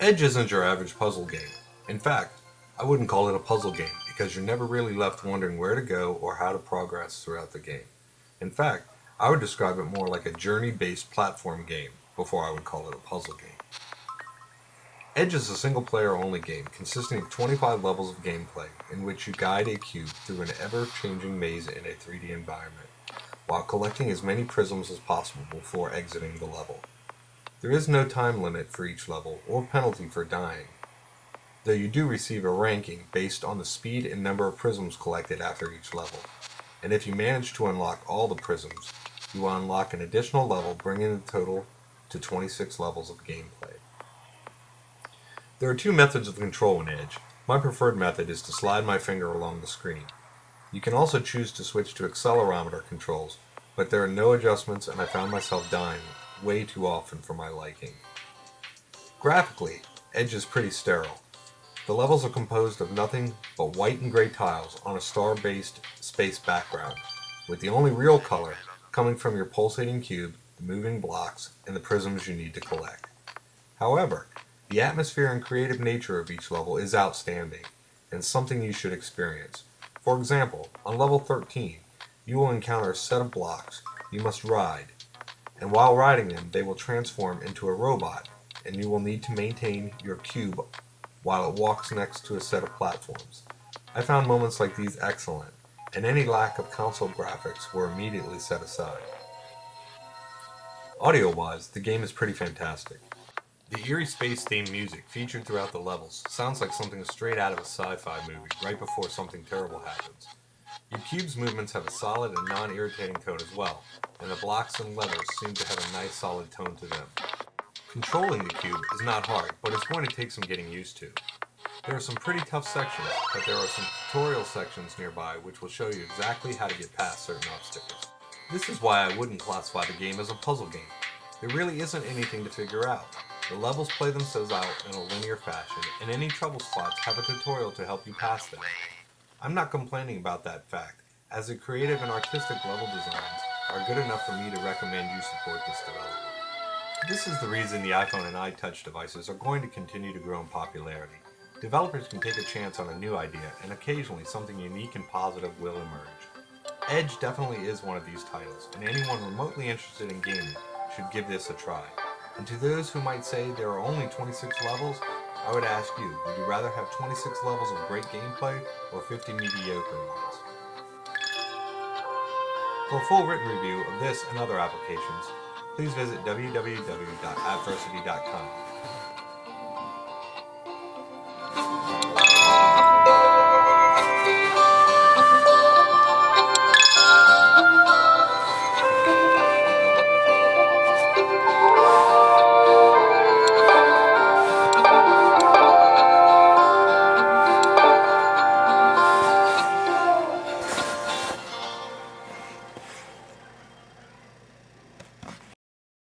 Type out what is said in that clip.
Edge isn't your average puzzle game. In fact, I wouldn't call it a puzzle game because you're never really left wondering where to go or how to progress throughout the game. In fact, I would describe it more like a journey-based platform game before I would call it a puzzle game. Edge is a single-player only game consisting of 25 levels of gameplay in which you guide a cube through an ever-changing maze in a 3D environment, while collecting as many prisms as possible before exiting the level. There is no time limit for each level or penalty for dying, though you do receive a ranking based on the speed and number of prisms collected after each level. And if you manage to unlock all the prisms, you will unlock an additional level, bringing the total to 26 levels of gameplay. There are two methods of control in Edge. My preferred method is to slide my finger along the screen. You can also choose to switch to accelerometer controls, but there are no adjustments and I found myself dying way too often for my liking. Graphically, Edge is pretty sterile. The levels are composed of nothing but white and gray tiles on a star-based space background, with the only real color coming from your pulsating cube, the moving blocks, and the prisms you need to collect. However, the atmosphere and creative nature of each level is outstanding, and something you should experience. For example, on level 13, you will encounter a set of blocks you must ride, and while riding them, they will transform into a robot, and you will need to maintain your cube while it walks next to a set of platforms. I found moments like these excellent, and any lack of console graphics were immediately set aside. Audio-wise, the game is pretty fantastic. The eerie space-themed music featured throughout the levels sounds like something straight out of a sci-fi movie right before something terrible happens. Your cube's movements have a solid and non-irritating tone as well, and the blocks and levers seem to have a nice solid tone to them. Controlling the cube is not hard, but it's going to take some getting used to. There are some pretty tough sections, but there are some tutorial sections nearby which will show you exactly how to get past certain obstacles. This is why I wouldn't classify the game as a puzzle game. There really isn't anything to figure out. The levels play themselves out in a linear fashion, and any trouble spots have a tutorial to help you pass them. I'm not complaining about that fact, as the creative and artistic level designs are good enough for me to recommend you support this development. This is the reason the iPhone and iTouch devices are going to continue to grow in popularity. Developers can take a chance on a new idea, and occasionally something unique and positive will emerge. Edge definitely is one of these titles, and anyone remotely interested in gaming should give this a try. And to those who might say there are only 26 levels, I would ask you, would you rather have 26 levels of great gameplay or 50 mediocre ones? For a full written review of this and other applications, please visit www.adversity.com.